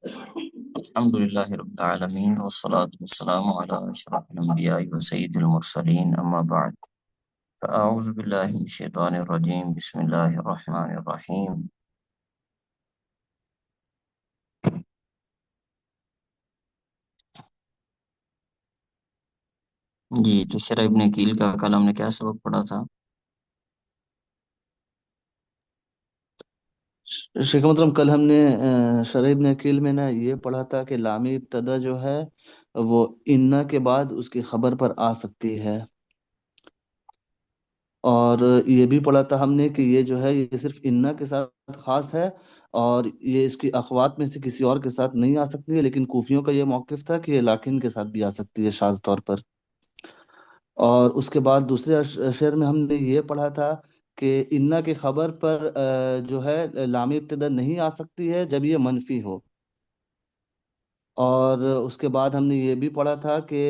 الحمد لله رب العالمين والصلاة والسلام على أشرف الأنبياء وسيد المرسلين أما بعد فأعوذ بالله من الشيطان الرجيم بسم الله الرحمن الرحيم. جی تو شرح ابن عقیل کا کل ہم نے کیا سبق پڑھا تھا؟ شیخ محترم کل ہم نے شرح ابن عقیل میں نا یہ پڑھا تھا کہ لام ابتدا جو ہے وہ انا کے بعد اس کی خبر پر آ سکتی ہے، اور یہ بھی پڑھا تھا ہم نے کہ یہ جو ہے یہ صرف انا کے ساتھ خاص ہے، اور یہ اس کی اخوات میں سے کسی اور کے ساتھ نہیں آ سکتی ہے، لیکن کوفیوں کا یہ موقف تھا کہ یہ لاکن کے ساتھ بھی آ سکتی ہے شاذ طور پر۔ اور اس کے بعد دوسرے شعر میں ہم نے یہ پڑھا تھا کہ انا کی خبر پر جو ہے لام ابتدا نہیں آ سکتی ہے جب یہ منفی ہو۔ اور اس کے بعد ہم نے یہ بھی پڑھا تھا کہ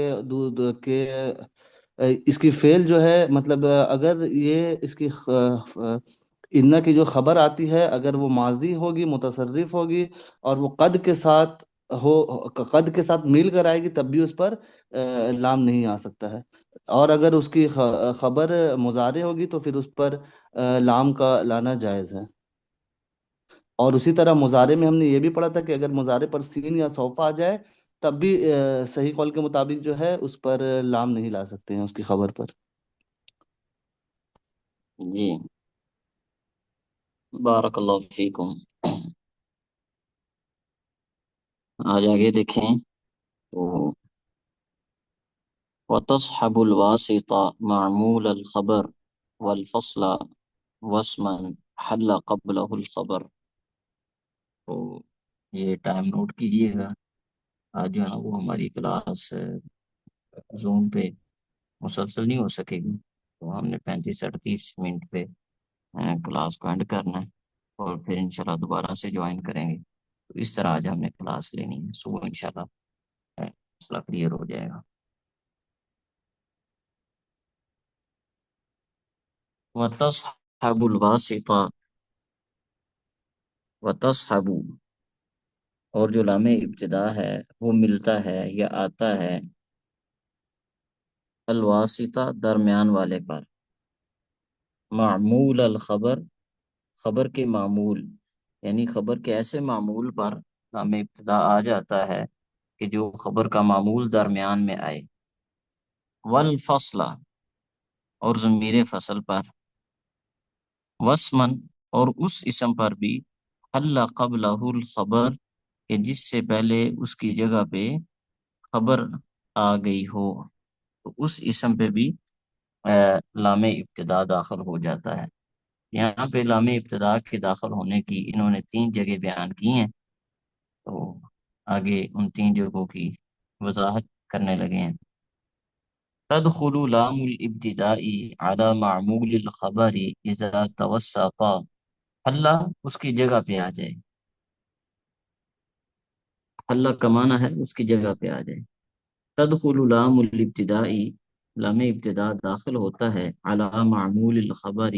اس کی فعل جو ہے مطلب اگر یہ اس کی انا کی جو خبر آتی ہے اگر وہ ماضی ہوگی متصرف ہوگی اور وہ قد کے ساتھ ہو، قد کے ساتھ مل کر آئے گی تب بھی اس پر لام نہیں آ سکتا ہے، اور اگر اس کی خبر مضارع ہوگی تو پھر اس پر لام کا لانا جائز ہے۔ اور اسی طرح مضارع میں ہم نے یہ بھی پڑھا تھا کہ اگر مضارع پر سین یا سوفا آ جائے تب بھی صحیح قول کے مطابق جو ہے اس پر لام نہیں لا سکتے ہیں اس کی خبر پر۔ جی بارک اللہ فیکم. آج آگے دیکھیں تو وتصحب الواسطة معمول الخبر والفصل واسما حل قبله الخبر. تو یہ ٹائم نوٹ کیجئے گا. آج جو ہے نا وہ ہماری کلاس زوم پہ مسلسل نہیں ہو سکے گی، تو ہم نے 35-38 منٹ پہ کلاس کو اینڈ کرنا ہے، اور پھر انشاءاللہ دوبارہ سے جوائن کریں گے. تو اس طرح آج ہم نے کلاس لینی ہے، صبح انشاءاللہ مسئلہ کلیئر ہو جائے گا. وتصحب الواسطہ، وتصحب، اور جو لام ابتدا ہے وہ ملتا ہے یا آتا ہے الواسطہ درمیان والے پر، معمول الخبر، خبر کے معمول، یعنی خبر کے ایسے معمول پر لام ابتدا آ جاتا ہے کہ جو خبر کا معمول درمیان میں آئے. والفصل، اور ضمیر فصل پر. وسمن، اور اس اسم پر بھی. حل قبلہ الخبر، کہ جس سے پہلے اس کی جگہ پہ خبر آ گئی ہو، تو اس اسم پہ بھی لام ابتدا داخل ہو جاتا ہے. یہاں پہ لام ابتدا کے داخل ہونے کی انہوں نے 3 جگہ بیان کی ہیں، تو آگے ان 3 جگہوں کی وضاحت کرنے لگے ہیں. تدخل لام الابتداء على معمول الخبر اذا توسط. اللہ اس کی جگہ پہ آ جائے، اللہ کا معنی ہے اس کی جگہ پہ آ جائے. تدخل لام الابتداء، لام ابتدا داخل ہوتا ہے على معمول الخبر،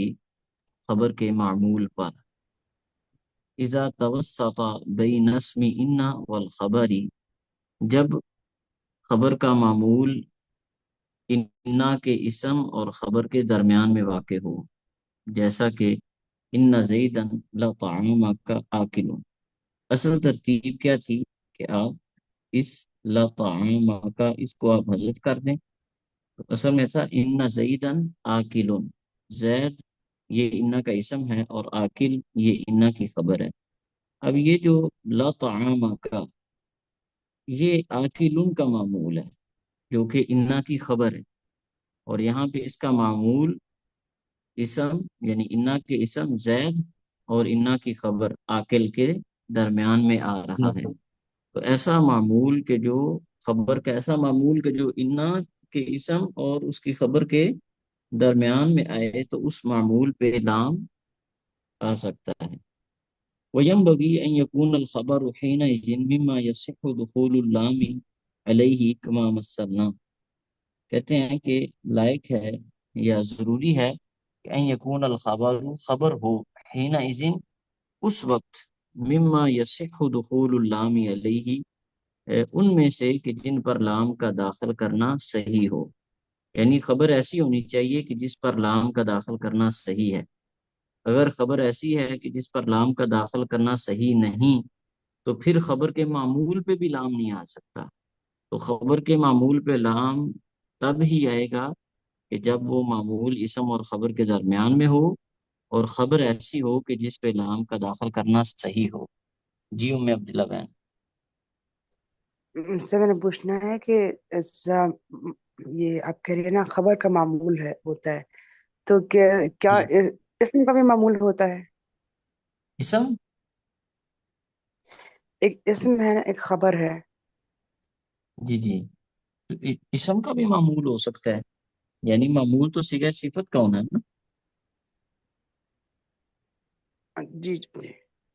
خبر کے معمول پر. اذا توسط بین اسم ان والخبر، جب خبر کا معمول انا کے اسم اور خبر کے درمیان میں واقع ہو، جیسا کہ ان زیدن لطعامک آکل. اصل ترتیب کیا تھی کہ آپ اس لطعامک اس کو آپ حذف کر دیں، تو اصل میں تھا ان زیدن آکل. زید یہ انا کا اسم ہے اور آکل یہ انا کی خبر ہے. اب یہ جو لطعامک، یہ آکلن کا معمول ہے جو کہ انا کی خبر ہے، اور یہاں پہ اس کا معمول اسم یعنی انا کے اسم زید اور انا کی خبر آکل کے درمیان میں آ رہا ہے. تو ایسا معمول کے جو خبر کا ایسا معمول کے جو انا کے اسم اور اس کی خبر کے درمیان میں آئے تو اس معمول پہ لام آ سکتا ہے. وَيَنْبَغِي أَنْ يَكُونَ الْخَبَرُ حِينَئِذٍ مِمَّا يَصِحُّ دُخُولُ اللَّامِ عَلَيْهِ كَمَا مَثَّلْنَا. کہتے ہیں کہ لائق ہے یا ضروری ہے کہ ان یکون الخبر، خبر ہو حین اذن اس وقت مما یصح دخول اللام علیہ، ان میں سے کہ جن پر لام کا داخل کرنا صحیح ہو، یعنی خبر ایسی ہونی چاہیے کہ جس پر لام کا داخل کرنا صحیح ہے۔ اگر خبر ایسی ہے کہ جس پر لام کا داخل کرنا صحیح نہیں، تو پھر خبر کے معمول پہ بھی لام نہیں آ سکتا۔ تو خبر کے معمول پہ لام تب ہی آئے گا کہ جب وہ معمول اسم اور خبر کے درمیان میں ہو، اور خبر ایسی ہو کہ جس پہ لام کا داخل کرنا صحیح ہو۔ جی عبداللہ بہن۔ سے میں نے پوچھنا ہے کہ یہ آپ کہہ رہے ہیں نا خبر کا معمول ہے ہوتا ہے، تو کیا کیا جی اسم کا بھی معمول ہوتا ہے؟ اسم، ایک اسم ہے ایک خبر ہے۔ جی جی، اسم کا بھی معمول ہو سکتا ہے، یعنی معمول تو صیغہ صفت کا ہونا ہے نا۔ جی جی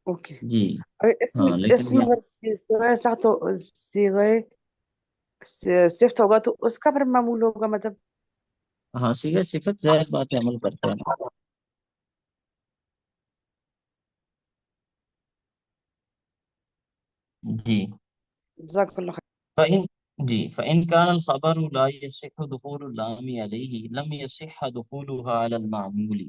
اوکے۔ جی اگر اسم ہاں، لیکن اسم اگر صیغہ سخت ہو، صیغہ صفت ہوگا تو اس کا پھر معمول ہوگا مطلب؟ ہاں صیغہ صفت ظاہر بات ہے عمل کرتا ہے نا۔ جی جزاک اللہ خیر۔ فإن جی فإن كان الخبر لا يصح دخول اللام عليه لم يصح دخولها على المعمول،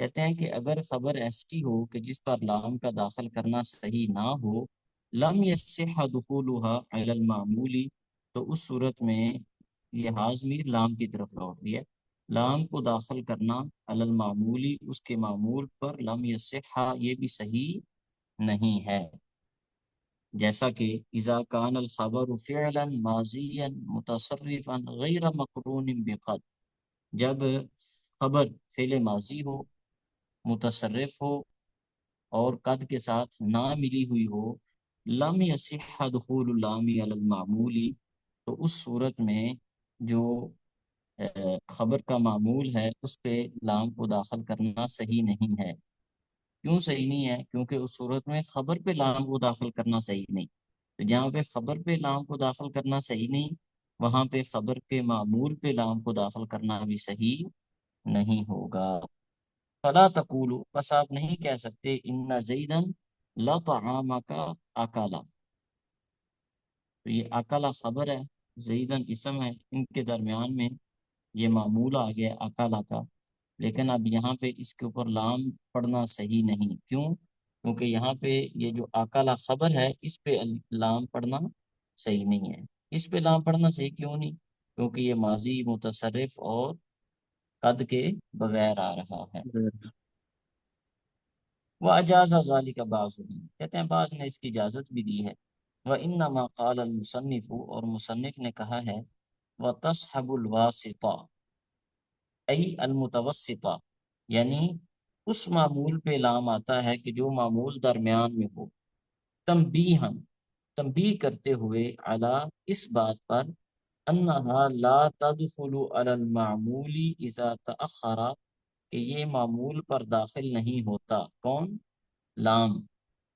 کہتے ہیں کہ اگر خبر ایسی ہو کہ جس پر لام کا داخل کرنا صحیح نہ ہو، لم يصح دخولها على المعمول، تو اس صورت میں یہ حاضمیر لام کی طرف لوٹ رہی ہے۔ لام کو داخل کرنا علی المعمولی، اس کے معمول پر، لم يصح یہ بھی صحیح نہیں ہے۔ جیسا کہ اذا کان الخبر فعلا ماضیا متصرفا غیر مقرون بقد، جب خبر فعل ماضی ہو، متصرف ہو، اور قد کے ساتھ نہ ملی ہوئی ہو، لم یصح دخول اللام علی المعمولی، تو اس صورت میں جو خبر کا معمول ہے اس پہ لام کو داخل کرنا صحیح نہیں ہے۔ کیوں صحیح نہیں ہے؟ کیونکہ اس صورت میں خبر پہ لام کو داخل کرنا صحیح نہیں۔ تو جہاں پہ خبر پہ لام کو داخل کرنا صحیح نہیں، وہاں پہ خبر کے معمول پہ لام کو داخل کرنا بھی صحیح نہیں ہوگا۔ فلا تقولوا، بس آپ نہیں کہہ سکتے ان زیدن لطعامک اکلا، تو یہ اکلا خبر ہے، زیدن اسم ہے، ان کے درمیان میں یہ معمول آ گیا اکلا کا، لیکن اب یہاں پہ اس کے اوپر لام پڑھنا صحیح نہیں۔ کیوں؟ کیونکہ یہاں پہ یہ جو اکلا خبر ہے اس پہ لام پڑھنا صحیح نہیں ہے۔ اس پہ لام پڑھنا صحیح کیوں نہیں؟ کیونکہ یہ ماضی متصرف اور قد کے بغیر آ رہا ہے۔ وہ اجازہ ذالک بعضهم، کہتے ہیں بعض نے اس کی اجازت بھی دی ہے۔ وانما قال المصنف، اور مصنف نے کہا ہے، وتصحب الواسطہ ای المتوسطہ، یعنی اس معمول پہ لام آتا ہے کہ جو معمول درمیان میں ہو، تنبیہن تنبیہ کرتے ہوئے، علی اس بات پر، انہا لا تدخل علی المعمول اذا تأخر، کہ یہ معمول پر داخل نہیں ہوتا، کون؟ لام،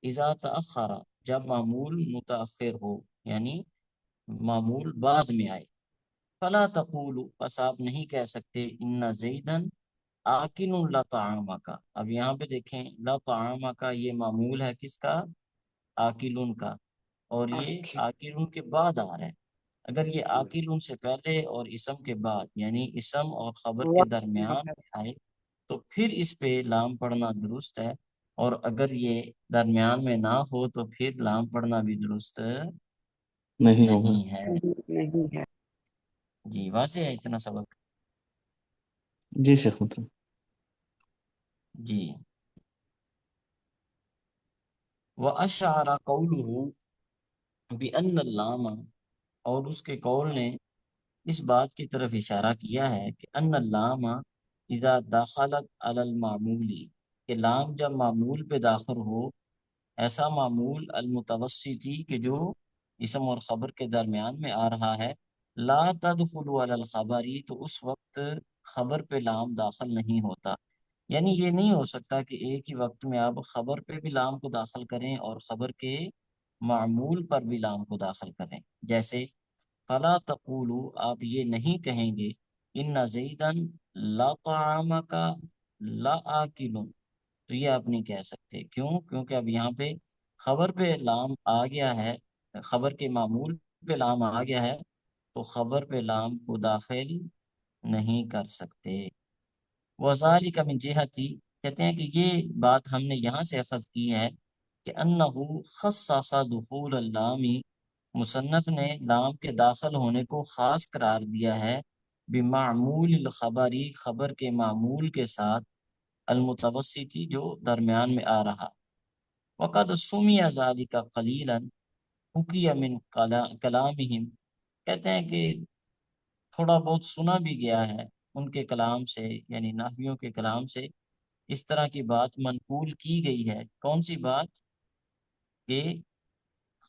اذا تأخر جب معمول متاخر ہو، یعنی معمول بعد میں آئے۔ فلا تقولوا، پس آپ نہیں کہہ سکتے، ان زیدن آکل لطعامک، اب یہاں پہ دیکھیں لطعامک یہ معمول ہے کس کا؟ آکلون کا، اور یہ اوکے آکلون کے بعد آ رہا ہے۔ اگر یہ آکلون سے پہلے اور اسم کے بعد، یعنی اسم اور خبر کے درمیان آئے، تو پھر اس پہ لام پڑھنا درست ہے، اور اگر یہ درمیان میں نہ ہو تو پھر لام پڑھنا بھی درست نہیں ہوگا۔ نہیں ہے۔ نہیں ہے۔ جی واضح ہے اتنا سبق؟ جی شیخ مطلب جی وَأَشْعَرَ قَوْلُهُ بِأَنَّ اللَّامَ، اور اس کے قول نے اس بات کی طرف اشارہ کیا ہے کہ ان اللام اذا دخلت علی المعمول، کہ لام جب معمول پہ داخل ہو، ایسا معمول المتوسطی کہ جو اسم اور خبر کے درمیان میں آ رہا ہے، لا تدخل علی الخبری، تو اس وقت خبر پہ لام داخل نہیں ہوتا۔ یعنی یہ نہیں ہو سکتا کہ ایک ہی وقت میں آپ خبر پہ بھی لام کو داخل کریں اور خبر کے معمول پر بھی لام کو داخل کریں۔ جیسے فلا تقولوا، آپ یہ نہیں کہیں گے، ان زیدن لطعامک لآکل، تو یہ آپ نہیں کہہ سکتے۔ کیوں؟ کیونکہ اب یہاں پہ خبر پہ لام آ گیا ہے، خبر کے معمول پہ لام آ گیا ہے، تو خبر پہ لام کو داخل نہیں کر سکتے۔ وذالک من جہتی، کہتے ہیں کہ یہ بات ہم نے یہاں سے اخذ کی ہے کہ انہ خصص دخول اللام، مصنف نے لام کے داخل ہونے کو خاص قرار دیا ہے بمعمول الخبری، خبر کے معمول کے ساتھ، المتوسطی جو درمیان میں آ رہا۔ وقد سمی ذالک قلیلا حکی من کلامہم، کہتے ہیں کہ تھوڑا بہت سنا بھی گیا ہے ان کے کلام سے، یعنی نحویوں کے کلام سے اس طرح کی بات منقول کی گئی ہے۔ کون سی بات؟ کہ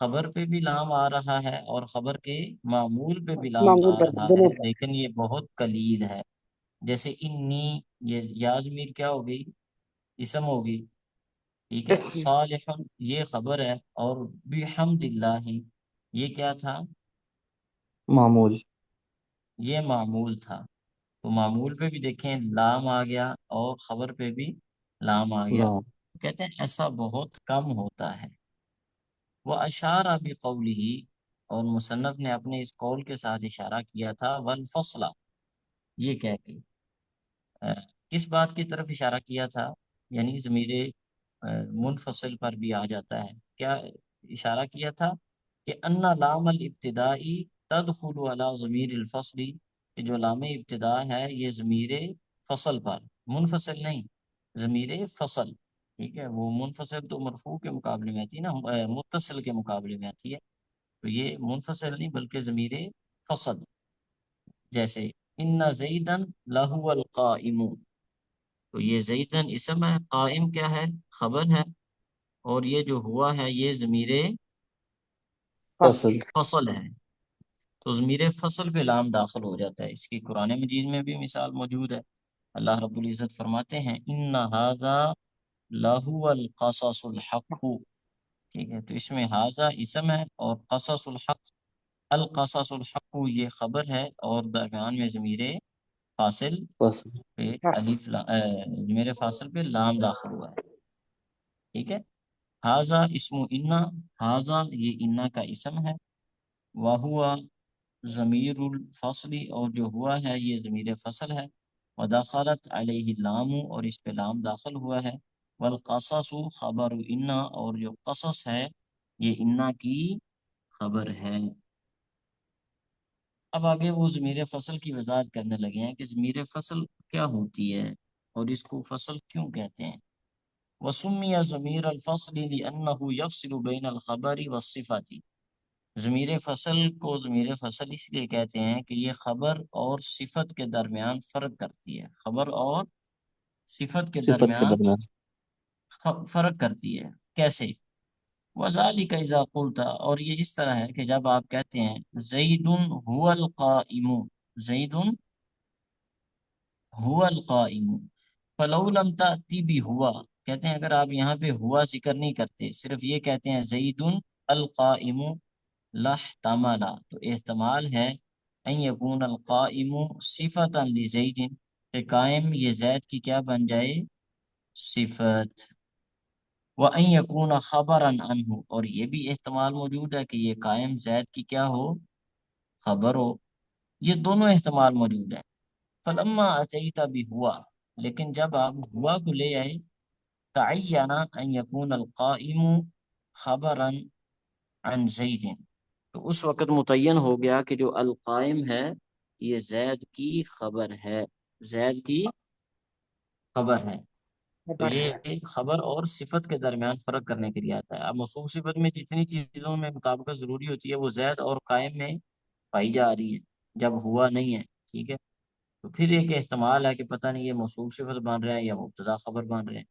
خبر پہ بھی لام آ رہا ہے اور خبر کے معمول پہ بھی لام معمول آ پر رہا ہے، دونوں پر۔ لیکن یہ بہت قلیل ہے۔ جیسے انی، یہ یا ضمیر کیا ہو گئی؟ اسم ہوگی، ٹھیک ہے۔ اسم صالح یہ خبر ہے، اور بحمد اللہ یہ کیا تھا؟ معمول یہ معمول تھا۔ تو معمول پہ بھی دیکھیں لام آ گیا اور خبر پہ بھی لام آ گیا، لا کہتے ہیں ایسا بہت کم ہوتا ہے۔ وہ اشارہ بقولہ، اور مصنف نے اپنے اس قول کے ساتھ اشارہ کیا تھا، والفصل، یہ کہہ کے کس بات کی طرف اشارہ کیا تھا؟ یعنی ضمیر منفصل پر بھی آ جاتا ہے، کیا اشارہ کیا تھا؟ کہ ان لام الابتدائی تدخل علی ضمیر الفصل، کہ جو لام ابتدا ہے یہ ضمیر فصل پر، منفصل نہیں، ضمیر فصل، ٹھیک ہے۔ وہ منفصل تو مرفوع کے مقابلے میں آتی ہے نا، متصل کے مقابلے میں آتی ہے، تو یہ منفصل نہیں بلکہ ضمیر فصل۔ جیسے ان زیدن لہو القائم، تو یہ زیدن اسم ہے، قائم کیا ہے؟ خبر ہے، اور یہ جو ہوا ہے یہ ضمیر فصل۔ فصل فصل ہے، تو ضمیر فصل پہ لام داخل ہو جاتا ہے۔ اس کی قرآن مجید میں بھی مثال موجود ہے۔ اللہ رب العزت فرماتے ہیں ان ھذا لہو القصص الحق، ٹھیک ہے۔ تو اس میں ھذا اسم ہے اور قصص الحق، القصص الحق یہ خبر ہے، اور درمیان میں ضمیر فاصل فصل پہ فصل ضمیر فاصل پہ لام داخل ہوا ہے، ٹھیک ہے۔ ھذا اسم انا، ھذا یہ انا کا اسم ہے، وہوا ضمیر الفصل، اور جو ہوا ہے یہ ضمیر فصل ہے، ودخلت علیہ اللام، اور اس پہ لام داخل ہوا ہے، والقصص خبر انا، اور جو قصص ہے یہ انا کی خبر ہے۔ اب آگے وہ ضمیر فصل کی وضاحت کرنے لگے ہیں کہ ضمیر فصل کیا ہوتی ہے اور اس کو فصل کیوں کہتے ہیں۔ وسمی ضمیر الفصل لأنه يفصل بین الخبر والصفات، ضمیر فصل کو ضمیر فصل اس لیے کہتے ہیں کہ یہ خبر اور صفت کے درمیان فرق کرتی ہے، خبر اور صفت کے صفت کے درمیان درمیان فرق کرتی ہے۔ کیسے؟ وذالک اذا قلت، اور یہ اس طرح ہے کہ جب آپ کہتے ہیں زید هو القائم، زید هو القائم، فلو لم تأتی بہوا، کہتے ہیں اگر آپ یہاں پہ ہوا ذکر نہیں کرتے، صرف یہ کہتے ہیں زید القائم، لاحتمل، تو احتمال ہے ان یکون القائم صفتا لزید، کہ قائم یہ زید کی کیا بن جائے؟ صفت۔ وَأَن يَكُونَ خَبَرًا عَنْهُ، اور یہ بھی احتمال موجود ہے کہ یہ قائم زید کی کیا ہو؟ خبر ہو۔ یہ دونوں احتمال موجود ہیں۔ فَلَمَّا أَتَيْتَ بِهُوَ، لیکن جب آپ ہوا کو لے آئے، تَعَيَّنَ أَن يَكُونَ الْقَائِمُ خَبَرًا عَنْ زَيْدٍ، تو اس وقت متعین ہو گیا کہ جو القائم ہے یہ زید کی خبر ہے، زید کی خبر ہے۔ تو خبر ہے۔ یہ خبر اور صفت کے درمیان فرق کرنے کے لیے آتا ہے۔ اب موصوف صفت میں جتنی چیزوں میں مطابقت ضروری ہوتی ہے وہ زید اور قائم میں پائی جا رہی ہے، جب ہوا نہیں ہے، ٹھیک ہے۔ تو پھر ایک احتمال ہے کہ پتہ نہیں یہ موصوف صفت بن رہے ہیں یا مبتدا خبر بن رہے ہیں،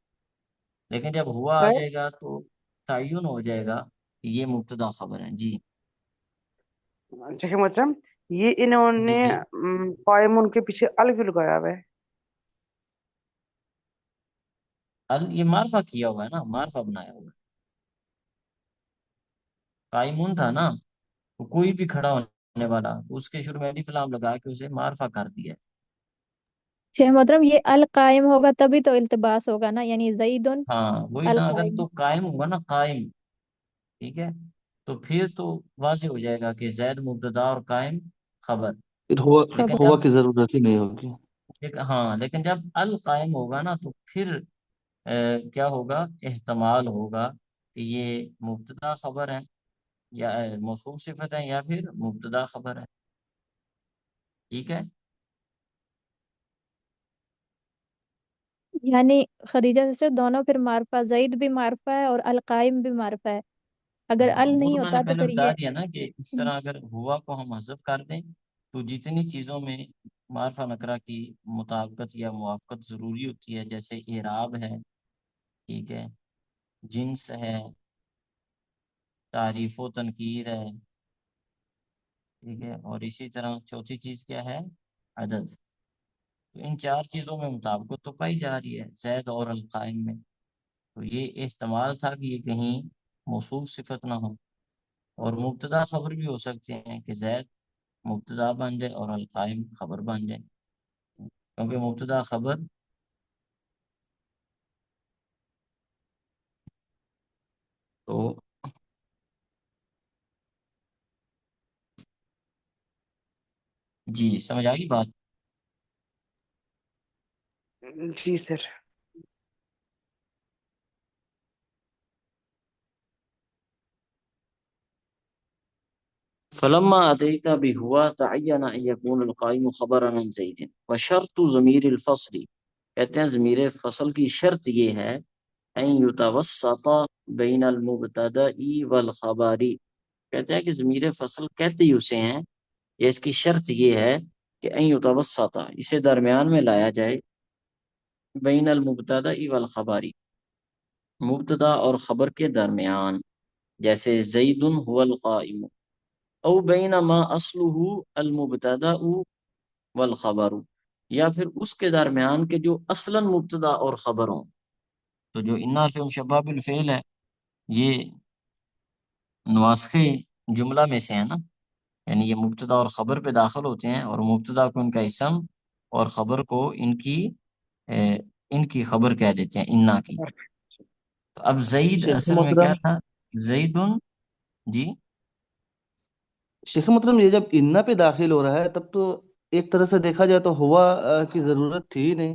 لیکن جب ہوا آ سر جائے گا تو تعین ہو جائے گا کہ یہ مبتدا خبر ہے۔ جی شیخ محترم، یہ انہوں جی نے جی۔ قائم ان کے پیچھے الگ بھی لگایا ہوا ہے۔ یہ معرفہ کیا ہوا ہے نا، معرفہ بنایا ہوا ہے، قائمون تھا نا، تو کوئی بھی کھڑا ہونے والا تو اس کے شروع میں الف لام لگا کے اسے معرفہ کر دیا ہے۔ شیخ محترم یہ القائم ہوگا تبھی تو التباس ہوگا نا، یعنی زیدن ہاں وہی نا، اگر القائم۔ تو قائم ہوگا نا، قائم ٹھیک ہے، تو پھر تو واضح ہو جائے گا کہ زید مبتدا اور قائم خبر. پھر ہوا لیکن خبر. ہوا جب کی ضرورت ہی نہیں ہوگی. ہاں، لیکن جب القائم ہوگا نا تو پھر کیا ہوگا، احتمال ہوگا کہ یہ مبتدا خبر ہے یا موصوف صفت ہے یا پھر مبتدا خبر ہے. ٹھیک ہے. یعنی خدیجہ سسٹر دونوں پھر معرفہ، زید بھی معرفہ ہے اور القائم بھی معرفہ ہے. اگر ہاں، ال وہ نہیں تو میں نے ہوتا تو پہلے پھر بتا یہ دیا نا کہ اس طرح اگر ہوا کو ہم حذف کر دیں تو جتنی چیزوں میں معرفہ نکرہ کی مطابقت یا موافقت ضروری ہوتی ہے، جیسے اعراب ہے، ٹھیک ہے، جنس ہے، تعریف و تنکیر ہے، ٹھیک ہے، اور اسی طرح چوتھی چیز کیا ہے، عدد. تو ان چار چیزوں میں مطابقت تو پائی جا رہی ہے زید اور القائم میں. تو یہ احتمال تھا کہ یہ کہیں موصوف صفت نہ ہو، اور مبتدا خبر بھی ہو سکتے ہیں کہ زید مبتدا بن جائے اور القائم خبر بن جائے، کیونکہ مبتدا خبر تو جی سمجھ آ گئی بات. جی سر. فلما اتيت بهو تعين ان يكون القائم خبرا عن زيد وشرط ضمیر الفصل، کہتے ہیں ضمیر فصل کی شرط یہ ہے ان يتوسط بین المبتدا والخبر. کہتے ہیں کہ ضمیر فصل کہتے ہی اسے ہیں، یا اس کی شرط یہ ہے کہ ان يتوسط، اسے درمیان میں لایا جائے، بین المبتدا والخبر، مبتدا اور خبر کے درمیان، جیسے زید هو القائم، او بین ما اصلہ المبتدا والخبر، یا پھر اس کے درمیان کے جو اصلا مبتدا اور خبر ہوں. تو جو انا سے مشبہ بالفعل ہے یہ نواسخ جملہ میں سے ہے نا، یعنی یہ مبتدا اور خبر پہ داخل ہوتے ہیں، اور مبتدا کو ان کا اسم اور خبر کو ان کی خبر کہہ دیتے ہیں، انا کی. تو اب زید شیخ اصل میں کیا محترم تھا، زید. جی شیخ محترم یہ جب انا پہ داخل ہو رہا ہے تب تو ایک طرح سے دیکھا جائے تو ہوا کی ضرورت تھی ہی نہیں،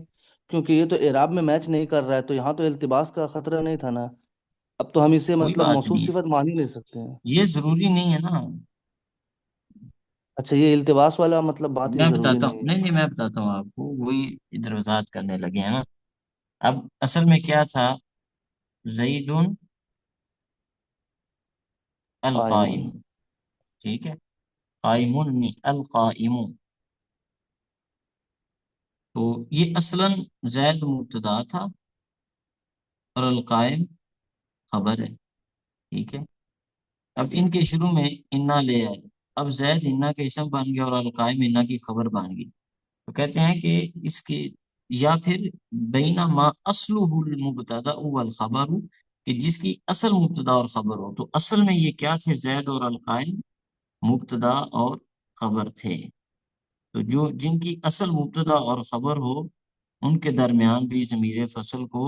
کیونکہ یہ تو اعراب میں میچ نہیں کر رہا ہے، تو یہاں تو التباس کا خطرہ نہیں تھا نا. اب تو ہم اسے کوئی مطلب بات موصوف نہیں ہے، صفت مان ہی لے سکتے ہیں. یہ ضروری نہیں ہے نا. اچھا یہ التباس والا مطلب بات ہی میں ضروری بتاتا ہوں، نہیں ہے. نہیں نہیں، میں بتاتا ہوں آپ کو، وہی ادھر وضاحت کرنے لگے ہیں نا. اب اصل میں کیا تھا، زید القائم، قائمون. ٹھیک ہے، قائم نہیں القائم. تو یہ اصلا زید مبتدا تھا اور القائم خبر ہے. ٹھیک ہے، اب ان کے شروع میں انا لے آئے، اب زید انا کے اسم بن گیا اور القائم انا کی خبر بن گئی. تو کہتے ہیں کہ اس کی، یا پھر بینا ما اصلہ المبتدا والخبر، کہ جس کی اصل مبتدا اور خبر ہو. تو اصل میں یہ کیا تھے، زید اور القائم مبتدا اور خبر تھے. تو جو جن کی اصل مبتدا اور خبر ہو ان کے درمیان بھی ضمیر فصل کو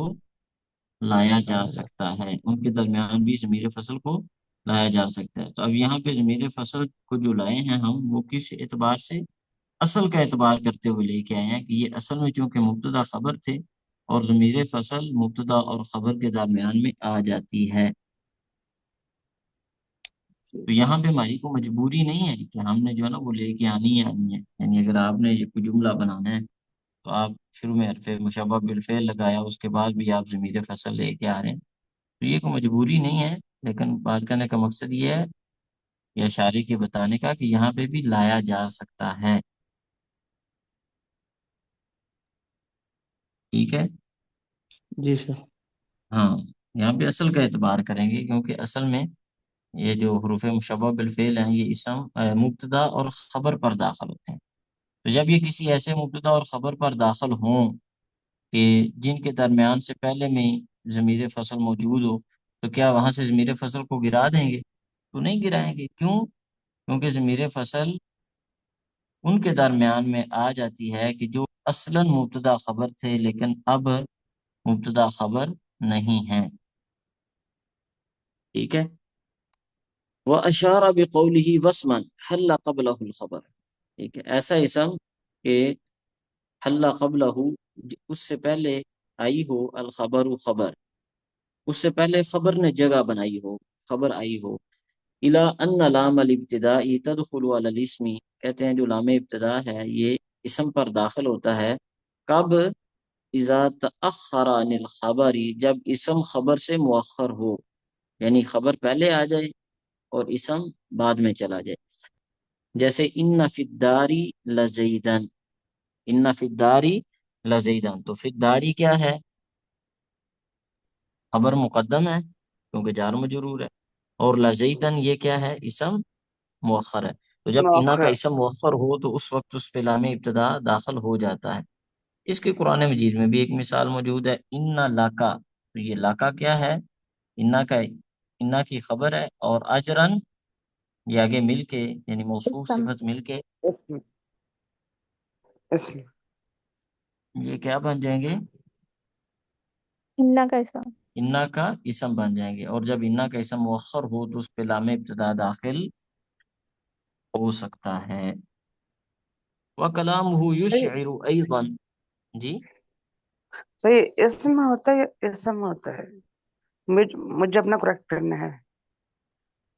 لایا جا آیا جا. سکتا ہے، ان کے درمیان بھی ضمیر فصل کو لایا جا سکتا ہے. تو اب یہاں پہ ضمیر فصل کو جو لائے ہیں ہم، وہ کس اعتبار سے، اصل کا اعتبار کرتے ہوئے لے کے آئے ہیں کہ یہ اصل میں چونکہ مبتدا خبر تھے اور ضمیر فصل مبتدا اور خبر کے درمیان میں آ جاتی ہے. تو یہاں پہ ہماری کو مجبوری نہیں ہے کہ ہم نے جو ہے نا وہ لے کے آنی ہے آنی ہے. یعنی اگر آپ نے یہ کوئی جملہ بنانا ہے تو آپ شروع میں حرف مشبہ بالفعل لگایا، اس کے بعد بھی آپ ضمیر فصل لے کے آ رہے ہیں، تو یہ کوئی مجبوری نہیں ہے. لیکن بات کرنے کا مقصد یہ ہے، یا اشارے کے بتانے کا، کہ یہاں پہ بھی لایا جا سکتا ہے. ٹھیک ہے. جی سر. ہاں، یہاں پہ اصل کا اعتبار کریں گے کیونکہ اصل میں یہ جو حروف مشبہ بالفعل ہیں یہ اسم مبتدا اور خبر پر داخل ہوتے ہیں. تو جب یہ کسی ایسے مبتدا اور خبر پر داخل ہوں کہ جن کے درمیان سے پہلے میں ضمیر فصل موجود ہو، تو کیا وہاں سے ضمیر فصل کو گرا دیں گے؟ تو نہیں گرائیں گے. کیوں؟ کیونکہ ضمیر فصل ان کے درمیان میں آ جاتی ہے کہ جو اصلاً مبتدا خبر تھے لیکن اب مبتدا خبر نہیں ہیں. ٹھیک ہے. وَأَشَارَ بِقَوْلِهِ وَاسْمًا حَلَّ قَبْلَهُ الْخَبَرُ، ٹھیک ہے، ایسا اسم کہ حل قبلہ، اس سے پہلے آئی ہو الخبر خبر، اس سے پہلے خبر نے جگہ بنائی ہو، خبر آئی ہو. الا ان لام الابتدائی تدخل علی الاسم، کہتے ہیں جو لام ابتدا ہے یہ اسم پر داخل ہوتا ہے. کب؟ اذا تأخر عن الخبر، جب اسم خبر سے مؤخر ہو، یعنی خبر پہلے آ جائے اور اسم بعد میں چلا جائے. جیسے ان فی الداری لزیدن، ان فی الداری لزیدن، تو فی الداری کیا ہے؟ خبر مقدم ہے کیونکہ جار مجرور ہے، اور لزیدن یہ کیا ہے؟ اسم مؤخر ہے. تو جب انا کا مؤخر. اسم مؤخر ہو تو اس وقت اس پہ لام ابتدا داخل ہو جاتا ہے. اس کے قرآن مجید میں بھی ایک مثال موجود ہے، ان لاکا، تو یہ لاکا کیا ہے؟ انا کا، انا کی خبر ہے، اور اجرن یہ آگے مل کے یعنی موصوف اسم. صفت مل کے اسم. اسم. یہ کیا بن جائیں گے؟ انا کا اسم. انا کا اسم بن جائیں گے. اور جب انا کا اسم مؤخر ہو تو اس پہ لام ابتدا داخل ہو سکتا ہے. وَكَلَامُهُ صحیح. يُشْعِرُ أَيْضًا، جی صحیح، اسم ہوتا ہے یا اسم ہوتا ہے؟ مجھے اپنا کریکٹ کرنا ہے.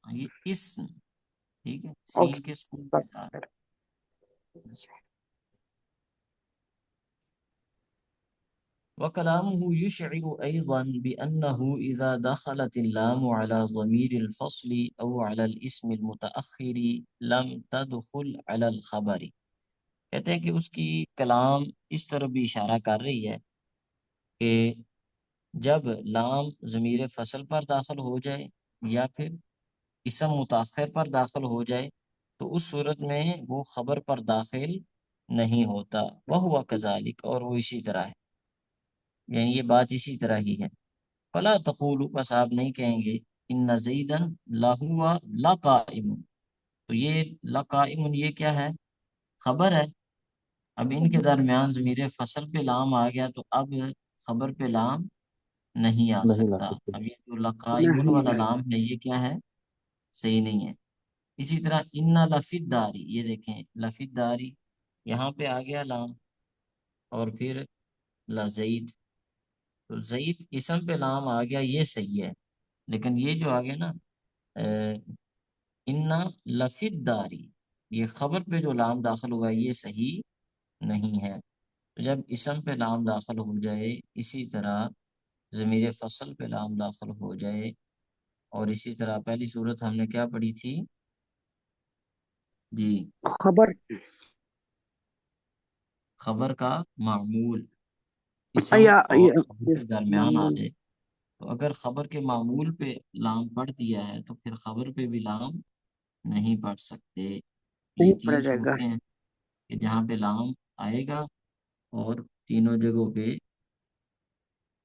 یہ اسم، ٹھیک ہے، اوکے. سین کے سکون کے ساتھ. وَكَلَامُهُ يُشْعِرُ أَيْضًا بِأَنَّهُ إِذَا دَخَلَتِ اللَّامُ عَلَى ضَمِيرِ الْفَصْلِ أَوْ عَلَى الْإِسْمِ الْمُتَأَخِّرِ لَمْ تَدْخُلْ عَلَى الْخَبَرِ. کہتے ہیں کہ اس کی کلام اس طرف بھی اشارہ کر رہی ہے کہ جب لام ضمیر فصل پر داخل ہو جائے یا پھر اسم متاخر پر داخل ہو جائے تو اس صورت میں وہ خبر پر داخل نہیں ہوتا. وَهُوَ كَذَلِكَ، اور وہ اسی طرح ہے، یعنی یہ بات اسی طرح ہی ہے. فَلَا تَقُولُوا، بس آپ نہیں کہیں گے إِنَّ زَيْدًا لَهُوَ لَقَائِمٌ، تو یہ لقائم یہ کیا ہے؟ خبر ہے. اب ان کے درمیان ضمیر فصل پہ لام آ گیا تو اب خبر پہ لام نہیں آ نہیں لا سکتا. سکتے. اب یہ جو لقائم نہیں والا ہے. لام ہے یہ کیا ہے؟ صحیح نہیں ہے. اسی طرح ان لفی داری، یہ دیکھیں لفی داری یہاں پہ آ گیا لام، اور پھر لزید، تو زید اسم پہ لام آ گیا یہ صحیح ہے. لیکن یہ جو آ گیا نا ان لفی داری، یہ خبر پہ جو لام داخل ہوا ہے یہ صحیح نہیں ہے. تو جب اسم پہ لام داخل ہو جائے، اسی طرح ضمیر فصل پہ لام داخل ہو جائے، اور اسی طرح پہلی صورت ہم نے کیا پڑھی تھی؟ جی خبر. خبر کا معمول اسم یا اور خبر کے یس، درمیان آ معمول. جائے، تو اگر خبر کے معمول پہ لام پڑھ دیا ہے تو پھر خبر پہ بھی لام نہیں پڑھ سکتے. یہ نہیں پڑھا تین جائے گا. صورتیں ہیں کہ جہاں پہ لام آئے گا، اور تینوں جگہوں پہ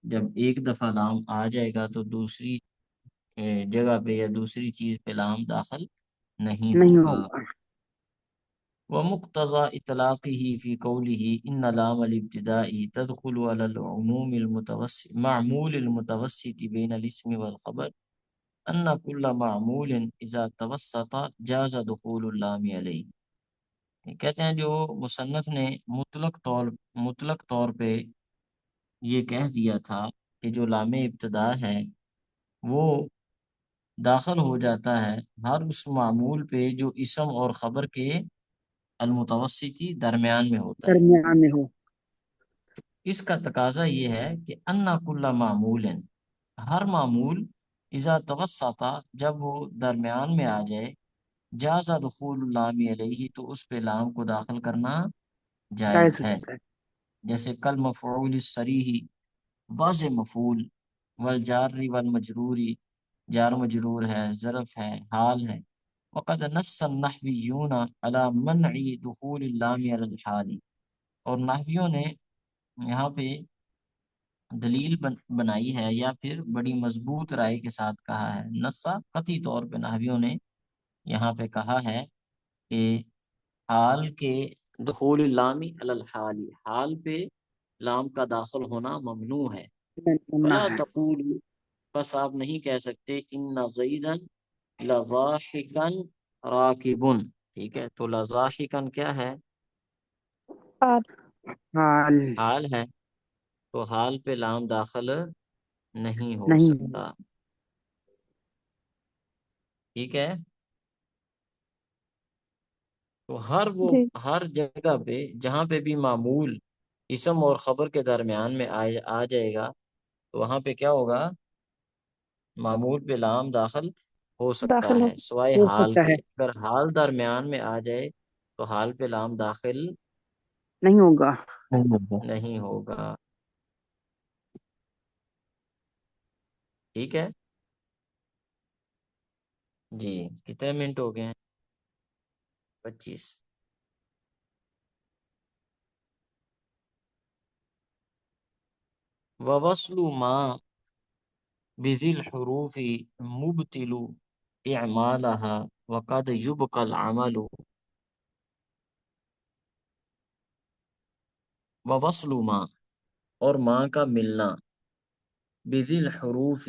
جب ایک دفعہ لام آ جائے گا تو دوسری جگہ پہ یا دوسری چیز پہ لام داخل نہیں نہیں ہوگا. ہوگا. ومقتضى إطلاقه في قوله إن لام الابتداء تدخل على العموم المتوسط معمول المتوسط بين الاسم والخبر أن كل معمول إذا توسط جاز دخول اللام عليه. کہتے ہیں جو مصنف نے مطلق طور پہ یہ کہہ دیا تھا کہ جو لام ابتدا ہے وہ داخل ہو جاتا ہے ہر اس معمول پہ جو اسم اور خبر کے المتوسطی درمیان میں ہوتا ہے. درمیان میں ہو. اس کا تقاضا یہ ہے کہ انا کل معمول، ہر معمول اذا توسط، جب وہ درمیان میں آ جائے، جاز دخول اللام علیہ، تو اس پہ لام کو داخل کرنا جائز جائز ہے. ہوتا ہے. جیسے کل مفعول الصریح، واضح مفعول، والجار والمجروری، جار مجرور ہے، ظرف ہے، حال ہے. وقد نص النحویون علی منع دخول اللام علی الحال، اور نحویوں نے یہاں پہ دلیل بنائی ہے یا پھر بڑی مضبوط رائے کے ساتھ کہا ہے. نصا قطعی طور پہ نحویوں نے یہاں پہ کہا ہے کہ حال کے دخول اللامی علی الحال، حال پہ لام کا داخل ہونا ممنوع ہے. ممنوع فلا ہے. تقول، بس آپ نہیں کہہ سکتے ان زیدن لضاحکن راکبن، ٹھیک ہے، تو لضاحکن کیا ہے؟ حال حال حال ہے، تو حال پہ لام داخل نہیں ہو نہیں ہے۔ سکتا، ٹھیک ہے۔ تو جی ہر جگہ پہ جہاں پہ بھی معمول اسم اور خبر کے درمیان میں آ جائے گا، تو وہاں پہ کیا ہوگا؟ معمول پہ لام داخل ہو سکتا داخل ہے سوائے ہو حال سکتا کے، ہے، اگر حال درمیان میں آ جائے تو حال پہ لام داخل نہیں ہوگا۔ نہیں ہوگا۔ نہیں ہوگا، ٹھیک ہے جی۔ کتنے منٹ ہو گئے ہیں؟ 25۔ ووصل ما بذی الحروف مبتل اعمالها وقد يبقى العمل، ووصل ما، اور ماں کا ملنا، بذی الحروف،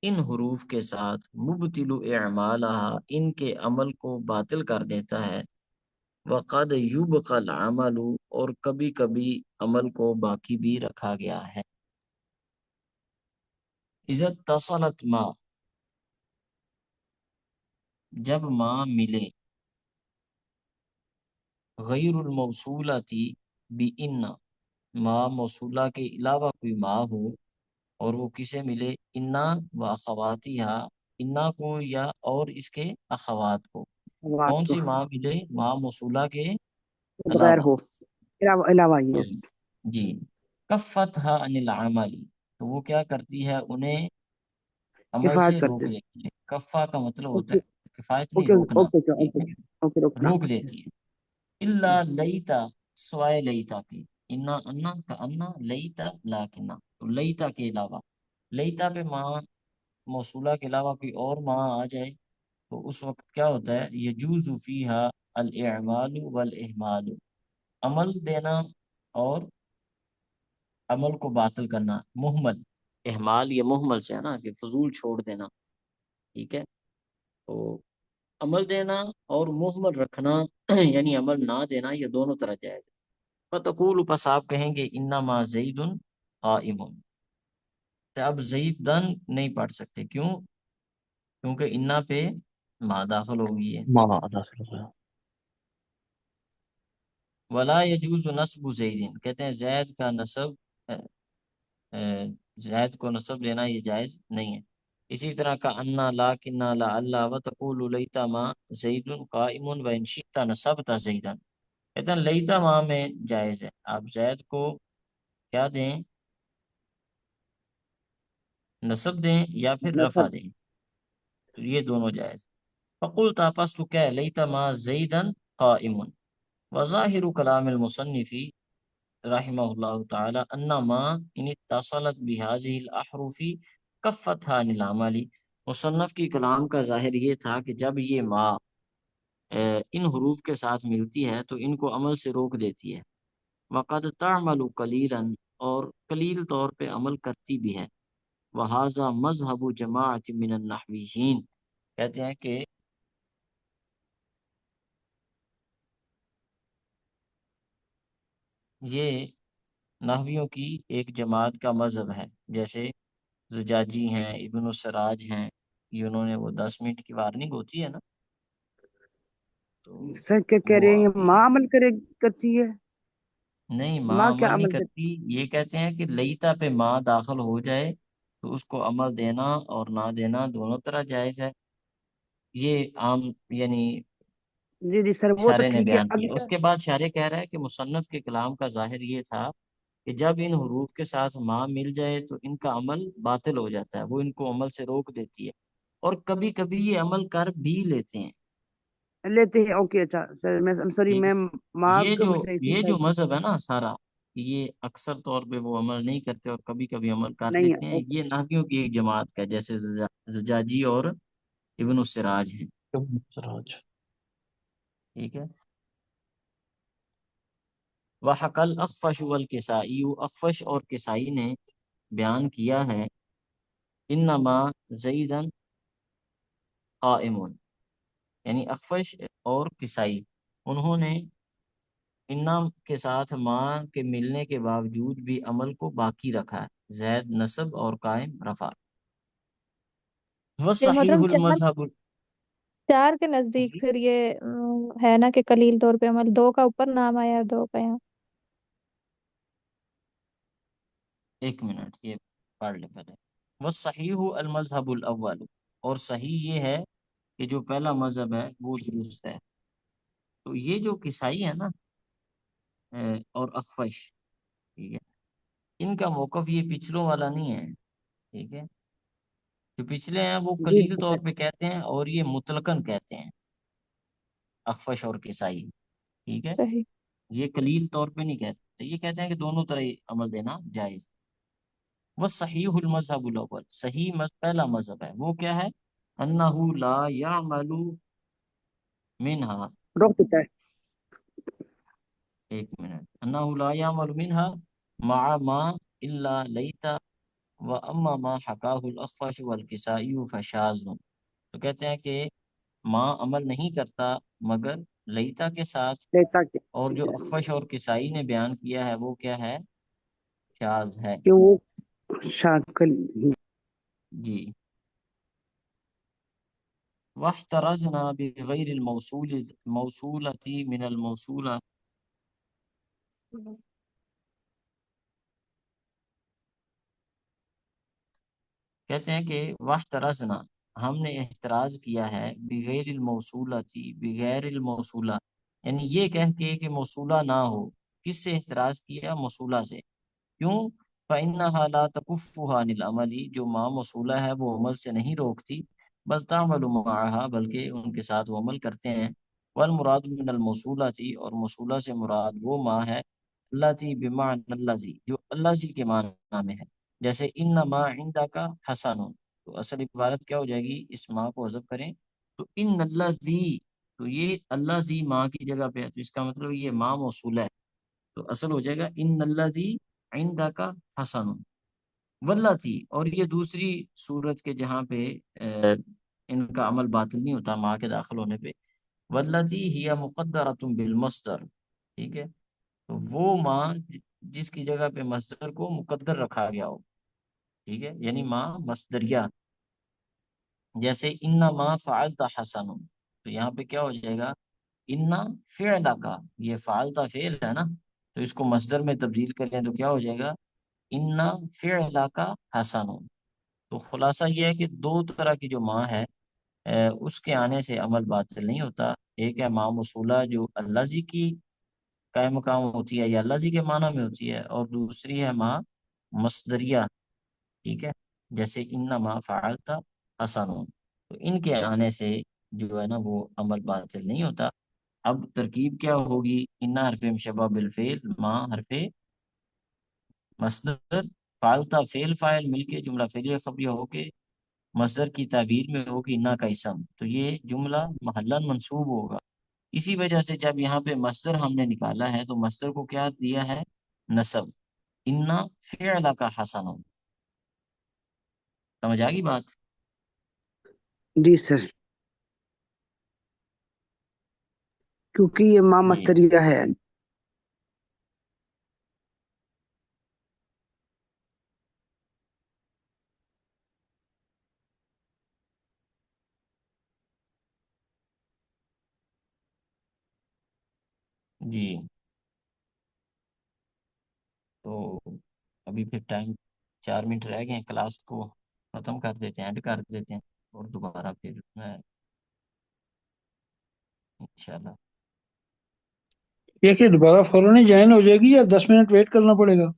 ان حروف کے ساتھ، مبتل اعمالها، ان کے عمل کو باطل کر دیتا ہے، وقد یبقى العمل، اور کبھی کبھی عمل کو باقی بھی رکھا گیا ہے۔ اذا اتصلت ما، جب ماں ملے، غیر الموصولتی بِإِنَّ، ماں موصولہ کے علاوہ کوئی ماں ہو، اور وہ کسے ملے؟ انا و اخواتہا، انا کو یا اور اس کے اخوات کو۔ بات کون تو سی ماں ملے؟ ماں موصولہ کے بغیر علاوہ، ہو، علاوہ ہاں، یس، جی۔ کفتھا عن العمل، تو وہ کیا کرتی ہے؟ انہیں عمل کفایت سے روک کرتے۔ دیتی ہے۔ کفا کا مطلب ہوتا اوکے ہے کفایت نہیں، اوکے روکنا، اوکے ٹھیک اوکے ہے، اوکے، روکنا، روک یس۔ دیتی ہے۔ الا لیتا، سوائے لیتا کے، انا انا کا انا، لیتا لاکنا، تو لیتا کے علاوہ، لیتا پہ ماں موصولہ کے علاوہ کوئی اور ماں آ جائے تو اس وقت کیا ہوتا ہے؟ یجوز فیہا الاعمال والاہمال، عمل دینا اور عمل کو باطل کرنا، محمل، اہمال یہ محمل سے ہے نا، کہ فضول چھوڑ دینا، ٹھیک ہے۔ تو عمل دینا اور محمل رکھنا یعنی عمل نہ دینا، یہ دونوں طرح جائز ہے۔ فتقول، پس آپ کہیں گے، انما زید قائم، تو اب زید دن نہیں پڑھ سکتے، کیوں؟ کیونکہ انا پہ ما داخل ہو گئی ہے۔ ماں داخل ہو گیا۔ ولا يجوز نصب زید، کہتے ہیں زید کا نصب، زید کو نصب دینا یہ جائز نہیں ہے۔ اسی طرح کا انا لاکنہ لا اللہ و تقول لیتا ما زید قائم و ان شئت نصبت زیدا، کہتے ہیں لیتا ما میں جائز ہے، آپ زید کو کیا دیں؟ نصب دیں یا پھر رفع نصب دیں، تو یہ دونوں جائز۔ فقلت، پس تو کیا ہے؟ لیتا ما زیدا قائم، وظاہر کلام المصنف رحمہ اللہ تعالی انما ان اتصلت بهذه الاحرف کفتها عن العمل، مصنف کی کلام کا ظاہر یہ تھا کہ جب یہ ما ان حروف کے ساتھ ملتی ہے تو ان کو عمل سے روک دیتی ہے، وقد تعمل قلیلا، اور قلیل طور پہ عمل کرتی بھی ہے، وہذا مذہب جماعت من النحویین، کہتے ہیں کہ یہ نحویوں کی ایک جماعت کا مذہب ہے، جیسے زجاجی ہیں، ابن السراج ہیں، یہ انہوں نے وہ 10 منٹ کی وارننگ ہوتی ہے نا، تو سر کیا کہہ وہ رہے ہیں؟ آپ یہ کی، ماں عمل کرتی ہے؟ نہیں ماں ماں کیا عمل نہیں عمل کرتی؟ کرتی، یہ کہتے ہیں کہ لیتا پہ ماں داخل ہو جائے تو اس کو عمل دینا اور نہ دینا دونوں طرح جائز ہے، یہ عام یعنی جی جی سر، وہ تو شارح نے ٹھیک ہے، بیان کیا۔ اگر اس کے بعد شارح کہہ رہا ہے کہ مصنف کے کلام کا ظاہر یہ تھا کہ جب ان حروف کے ساتھ ماں مل جائے تو ان کا عمل باطل ہو جاتا ہے، وہ ان کو عمل سے روک دیتی ہے، اور کبھی کبھی یہ عمل کر بھی لیتے ہیں، لیتے ہیں، اوکے اچھا سر، میں سوری، ٹھیک ہے۔ میں ماں یہ کو جو پوچھ رہی تھی یہ جو شاید۔ مذہب ہے نا سارا، یہ اکثر طور پہ وہ عمل نہیں کرتے اور کبھی کبھی عمل کر نہیں ہے، لیتے ہیں، اوکے، یہ نحویوں کی ایک جماعت کا، جیسے زجاجی اور ابن السراج ہیں، سراج۔ ٹھیک ہے۔ وحقل اخفش والکسائی، اخفش اور کسائی نے بیان کیا ہے، انما زیدن قائم، یعنی اخفش اور کسائی انہوں نے انا کے ساتھ ماں کے ملنے کے باوجود بھی عمل کو باقی رکھا ہے، زید نصب اور قائم رفع۔ لیکن وصحیح محترم چار المذہب، چار کے نزدیک جی پھر یہ ہے نا کہ قلیل طور پہ عمل، دو کا اوپر نام آیا اور دو کا یہاں۔ ایک منٹ یہ پڑھ لے پہلے۔ وصحیح المذہب الاول، اور صحیح یہ ہے کہ جو پہلا مذہب ہے وہ درست ہے۔ تو یہ جو کسائی ہے نا اور اخفش، ٹھیک ہے، ان کا موقف یہ پچھلوں والا نہیں ہے، ٹھیک ہے۔ جو پچھلے ہیں وہ جی قلیل طور سر، پہ کہتے ہیں اور یہ مطلقاً کہتے ہیں، اخفش اور کسائی، ٹھیک ہے۔ صحیح۔ یہ قلیل طور پہ نہیں کہتے، یہ کہتے ہیں کہ دونوں طرح عمل دینا جائز۔ وہ صحیح المذہب الاول، صحیح پہلا مذہب ہے وہ کیا ہے؟ انہ لا یعمل منہا، روک دیتا ہے۔ ایک منٹ، انہ لا یعمل منہا مع ما الا لیتا و اما ما حکاہ الاخفش والکسائی فشاذ۔ تو کہتے ہیں کہ ماں عمل نہیں کرتا مگر لیتا کے ساتھ، لیتا کہ اور جو اخفش اور کسائی نے بیان کیا ہے وہ کیا ہے؟ شاذ ہے، کہ وہ شاکل۔ جی۔ واحترزنا بغیر موصولتی من الموصولہ، کہتے ہیں کہ واحترزنا، ہم نے احتراز کیا ہے، بغیر الموصولتی، بغیر الموصولہ، یعنی یہ کہہ کے کہ موصولہ نہ ہو۔ کس سے احتراز کیا؟ موصولہ سے۔ کیوں؟ فَإِنَّهَا لَا تَكُفُّهَا عَنِ الْعَمَلِ، جو ماں موصولہ ہے وہ عمل سے نہیں روکتی، بل تعمل معها، بلکہ ان کے ساتھ وہ عمل کرتے ہیں۔ والمراد من الموصولہ، اور موصولہ سے مراد وہ ماں ہے اللاتی بمعنى الذی، جو الذی کے معنی میں ہے۔ جیسے انما عندک حسن، تو اصل عبارت کیا ہو جائے گی؟ اس ماں کو حذف کریں تو ان الذی، تو یہ الذی ماں کی جگہ پہ ہے، تو اس کا مطلب یہ ماں موصولہ ہے، تو اصل ہو جائے گا ان الذی عندک حسن۔ واللاتی، اور یہ دوسری صورت کے جہاں پہ ان کا عمل باطل نہیں ہوتا ماں کے داخل ہونے پہ۔ واللاتی ہی مقدرۃ بالمصدر، ٹھیک ہے، تو وہ ماں جس کی جگہ پہ مصدر کو مقدر رکھا گیا ہو، ٹھیک ہے، یعنی ماں مصدریہ۔ جیسے انما فعلت حسن، تو یہاں پہ کیا ہو جائے گا؟ انا فعل کا، یہ فعلتا فعل ہے نا، تو اس کو مصدر میں تبدیل کریں تو کیا ہو جائے گا؟ انا فعل کا حسن۔ تو خلاصہ یہ ہے کہ دو طرح کی جو ماں ہے اس کے آنے سے عمل باطل نہیں ہوتا۔ ایک ہے ماں موصولہ جو اللہ جی کی قائم مقام ہوتی ہے یا اللہ جی کے معنی میں ہوتی ہے، اور دوسری ہے ماں مصدریہ، ٹھیک ہے، جیسے انما فعلت حسن، تو ان کے آنے سے جو ہے نا وہ عمل باطل نہیں ہوتا۔ اب ترکیب کیا ہوگی؟ انا حرف مشبہ بالفعل، ماں حرف مصدر، فعلتا فعل فاعل مل کے جملہ فعلیہ خبریہ ہو کے مصدر کی تعبیر میں ہوگی انا کا اسم، تو یہ جملہ محلن منصوب ہوگا۔ اسی وجہ سے جب یہاں پہ مصدر ہم نے نکالا ہے تو مصدر کو کیا دیا ہے؟ نصب، انا فعل کا حسن۔ سمجھ آ گئی بات؟ جی سر، کیونکہ یہ ماں جی مستریہ ہے۔ جی، تو ابھی پھر ٹائم 4 منٹ رہ گئے ہیں، کلاس کو ختم کر دیتے ہیں، اینڈ کر دیتے ہیں، اور دوبارہ پھر انشاءاللہ۔ یہ کہ دوبارہ فوراً ہی جوائن ہو جائے گی یا 10 منٹ ویٹ کرنا پڑے گا؟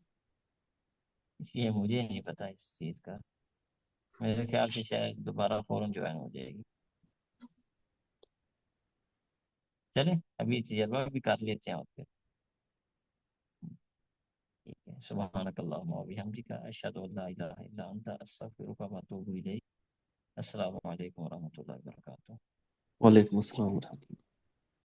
یہ مجھے نہیں پتا اس چیز کا، میرے خیال سے شاید دوبارہ فوراً جوائن ہو جائے گی۔ چلیں ابھی تجربہ بھی کر لیتے ہیں، اور پھر ٹھیک ہے۔ سبحانک اللہم و بحمدک، اشہد ان لا الہ الا انت، استغفرک و اتوب الیک۔ السلام علیکم ورحمۃ اللہ وبرکاتہ۔ وعلیکم السلام ورحمۃ اللہ۔